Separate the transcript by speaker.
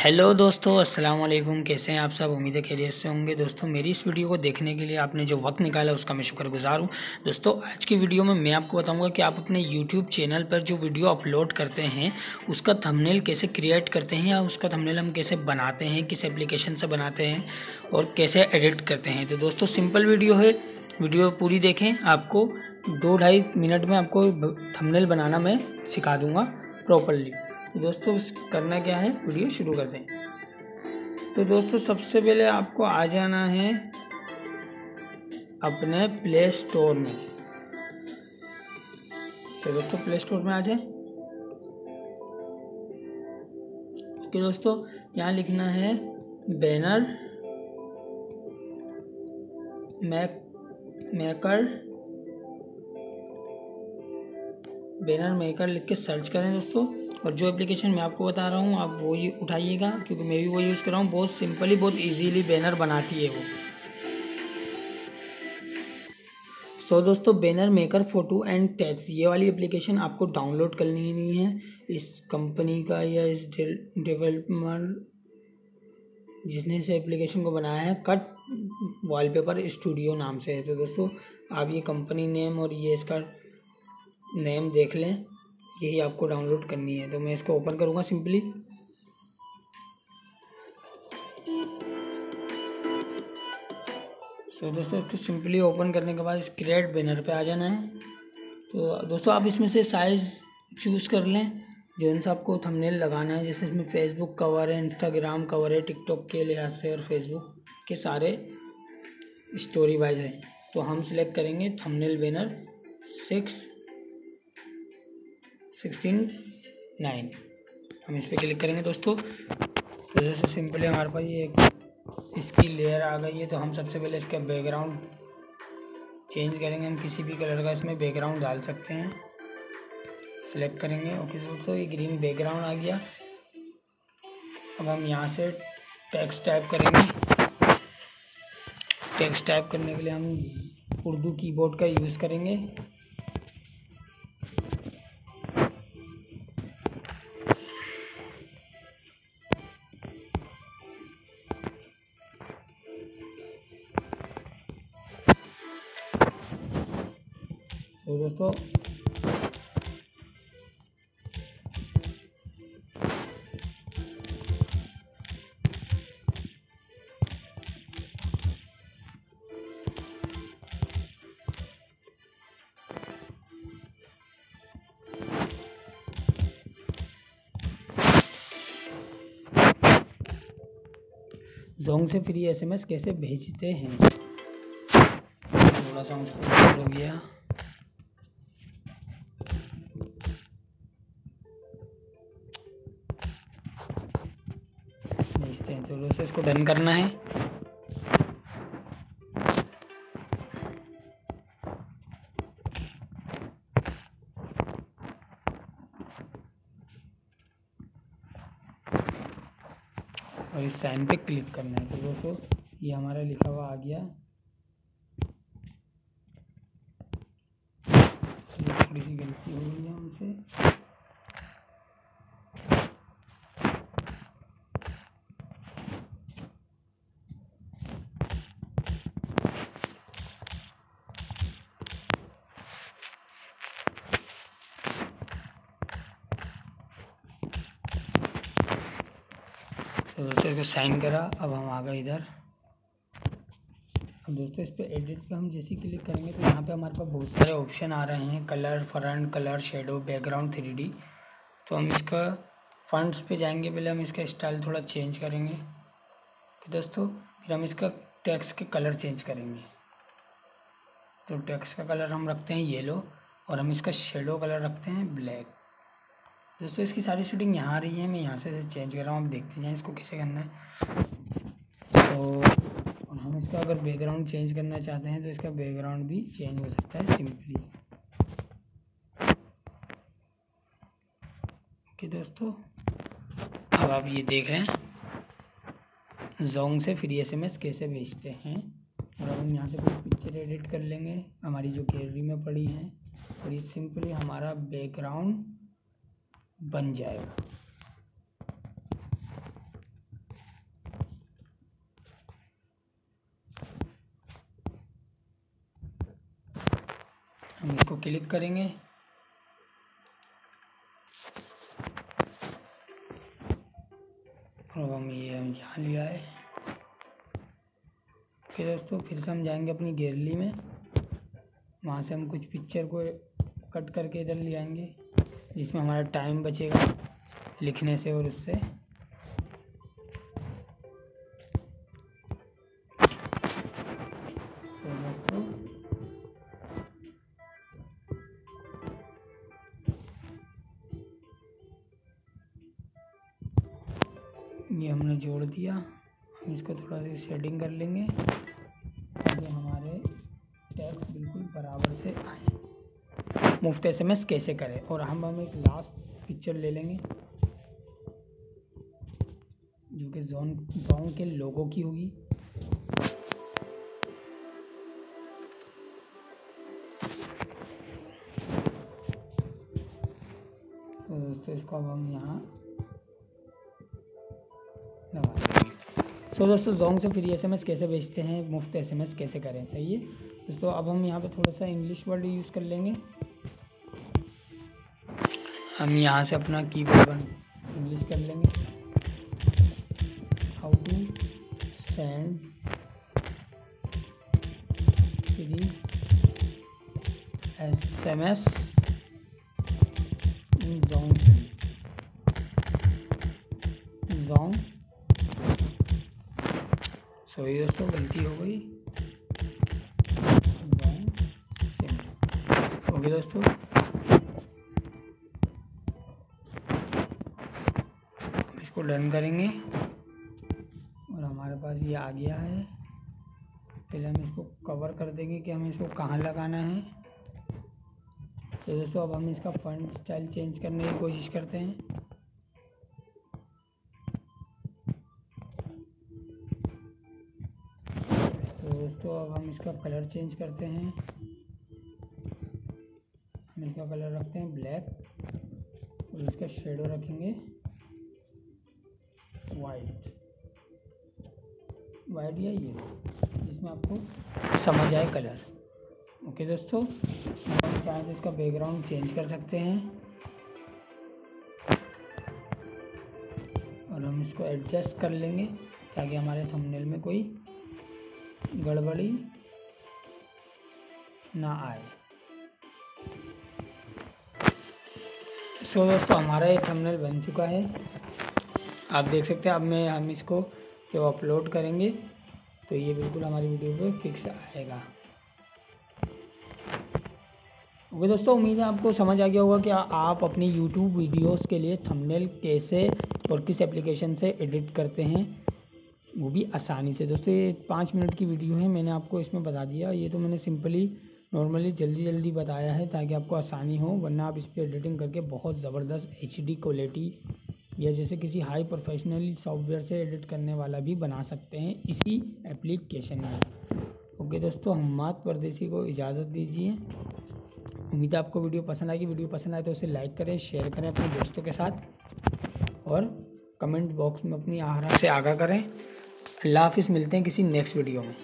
Speaker 1: Hello दोस्तों, अस्सलाम वालेकुम। कैसे हैं आप सब? उम्मीद है खैरियत से होंगे। दोस्तों, मेरी इस वीडियो को देखने के लिए आपने जो वक्त निकाला उसका मैं शुक्रगुजार हूं। दोस्तों, आज की वीडियो में मैं आपको बताऊंगा कि आप अपने यूट्यूब चैनल पर जो वीडियो अपलोड करते हैं उसका थंबनेल कैसे क्रिएट करते हैं या उसका थंबनेल हम कैसे बनाते हैं, किस एप्लीकेशन से बनाते हैं और कैसे एडिट करते हैं। तो दोस्तों, सिंपल वीडियो है, वीडियो पूरी देखें। आपको 2-2.5 मिनट में आपको थंबनेल बनाना मैं सिखा दूँगा प्रॉपरली। तो दोस्तों, करना क्या है, वीडियो शुरू करते हैं। तो दोस्तों, सबसे पहले आपको आ जाना है अपने प्ले स्टोर में। तो दोस्तों, प्ले स्टोर में आ जाए। ओके दोस्तों, यहाँ लिखना है बैनर मेकर लिख के सर्च करें दोस्तों। और जो एप्लीकेशन मैं आपको बता रहा हूँ आप वो ही उठाइएगा, क्योंकि मैं भी वो यूज़ कर रहा हूँ। बहुत सिंपली, बहुत इजीली बैनर बनाती है वो। सो दोस्तों, banner maker photo and text, ये वाली एप्लीकेशन आपको डाउनलोड करनी ही नहीं है। इस कंपनी का या इस डेवलपर जिसने इस एप्लीकेशन को बनाया है कट वॉलपेपर स्टूडियो नाम से है। तो दोस्तों, आप ये कंपनी नेम और ये इसका नेम देख लें, यही आपको डाउनलोड करनी है। तो मैं इसको ओपन करूँगा सिंपली। सो दोस्तों, इसको सिंपली ओपन करने के बाद इस क्रिएट बैनर पे आ जाना है। तो दोस्तों, आप इसमें से साइज़ चूज़ कर लें जो सा आपको थंबनेल लगाना है। जैसे इसमें फेसबुक कवर है, इंस्टाग्राम कवर है, टिकटॉक के लिहाज से और फेसबुक के सारे स्टोरी वाइज है। तो हम सिलेक्ट करेंगे थंबनेल बैनर 16:9। हम इस पर क्लिक करेंगे दोस्तों। तो जैसे सिंपली हमारे पास ये इसकी लेयर आ गई है। तो हम सबसे पहले इसका बैकग्राउंड चेंज करेंगे। हम किसी भी कलर का इसमें बैकग्राउंड डाल सकते हैं। सिलेक्ट करेंगे। ओके दोस्तों, ये ग्रीन बैकग्राउंड आ गया। अब हम यहाँ से टेक्स्ट टाइप करेंगे। टेक्स्ट टाइप करने के लिए हम उर्दू कीबोर्ड का यूज़ करेंगे। तो दोस्तों, जोंग से फ्री SMS कैसे भेजते हैं। थोड़ा सा मुझसे हो गया। भेजते हैं। तो दोस्तों, इसको डन करना है। और इस साइन पे क्लिक करना है। तो दोस्तों, ये हमारा लिखा हुआ आ गया। थोड़ी सी गलती हो गई है हमसे। तो दोस्तों, इसको साइन करा। अब हम आ गए इधर। अब दोस्तों, इस पर एडिट पे हम जैसे क्लिक करेंगे तो यहाँ पे हमारे पास बहुत सारे ऑप्शन आ रहे हैं। Colour, front colour, shadow, background, 3D। तो हम इसका फंट्स पे जाएंगे। पहले हम इसका स्टाइल थोड़ा चेंज करेंगे। तो दोस्तों, फिर हम इसका टेक्स्ट के कलर चेंज करेंगे। तो टेक्स्ट का कलर हम रखते हैं येलो और हम इसका शेडो कलर रखते हैं ब्लैक। दोस्तों, इसकी सारी शूटिंग यहाँ आ रही है। मैं यहाँ से चेंज कर रहा हूँ, आप देखते जाएँ इसको कैसे करना है। तो हम इसका अगर बैकग्राउंड चेंज करना चाहते हैं तो इसका बैकग्राउंड भी चेंज हो सकता है सिंपली। ओके दोस्तों, अब आप ये देख रहे हैं जोंग से फ्री SMS कैसे भेजते हैं। और अब हम यहाँ से कोई पिक्चर एडिट कर लेंगे हमारी जो गैलरी में पड़ी हैं, और ये सिंपली हमारा बैकग्राउंड बन जाएगा। हम इसको क्लिक करेंगे। और हम यहाँ लिया है। फिर दोस्तों फिर से हम जाएंगे अपनी गैलरी में, वहाँ से हम कुछ पिक्चर को कट करके इधर ले आएंगे, जिसमें हमारा टाइम बचेगा लिखने से और उससे। तो दोस्तों ये हमने जोड़ दिया। हम इसको थोड़ा सा शेडिंग कर लेंगे ताकि हमारे टेक्स्ट बिल्कुल बराबर से आए। मुफ्त SMS कैसे करें, और हम एक लास्ट पिक्चर ले लेंगे जो कि जोंग के लोगों की होगी। तो दोस्तों इसको अब हम यहाँ लगा देंगे। तो दोस्तों जोंग से फ्री SMS कैसे भेजते हैं, मुफ्त SMS कैसे करें, सही है दोस्तों। अब हम यहाँ पे थोड़ा सा इंग्लिश वर्ड यूज़ कर लेंगे। हम यहाँ से अपना कीबोर्ड इंग्लिश कर लेंगे। How to send free SMS in Zong. Sorry दोस्तों गलती हो गई। ओके दोस्तों, इसको डन करेंगे और हमारे पास ये आ गया है। पहले हम इसको कवर कर देंगे कि हमें इसको कहाँ लगाना है। तो दोस्तों अब हम इसका फॉन्ट स्टाइल चेंज करने की कोशिश करते हैं। तो दोस्तों अब हम इसका कलर चेंज करते हैं। हम इसका कलर रखते हैं ब्लैक और इसका शेडो रखेंगे वाइट या ये जिसमें आपको समझ आए कलर। ओके दोस्तों, हम चाहें तो इसका बैकग्राउंड चेंज कर सकते हैं और हम इसको एडजस्ट कर लेंगे ताकि हमारे थंबनेल में कोई गड़बड़ी ना आए। सो दोस्तों हमारा ये थंबनेल बन चुका है, आप देख सकते हैं। अब हम इसको जब अपलोड करेंगे तो ये बिल्कुल हमारी वीडियो पे फिक्स आएगा। ओके दोस्तों, उम्मीद है आपको समझ आ गया होगा कि आप अपनी YouTube वीडियोस के लिए थंबनेल कैसे और किस एप्लीकेशन से एडिट करते हैं, वो भी आसानी से। दोस्तों ये 5 मिनट की वीडियो है, मैंने आपको इसमें बता दिया। ये तो मैंने सिंपली नॉर्मली जल्दी बताया है ताकि आपको आसानी हो, वरना आप इस पर एडिटिंग करके बहुत ज़बरदस्त HD क्वालिटी या जैसे किसी हाई प्रोफेशनली सॉफ्टवेयर से एडिट करने वाला भी बना सकते हैं इसी एप्लीकेशन में। ओके दोस्तों, हम्माद परदेसी को इजाज़त दीजिए। उम्मीद है आपको वीडियो पसंद आएगी। वीडियो पसंद आए तो उसे लाइक करें, शेयर करें अपने दोस्तों के साथ और कमेंट बॉक्स में अपनी आरा से आगाह करें। अल्लाह हाफिज़, मिलते हैं किसी नेक्स्ट वीडियो में।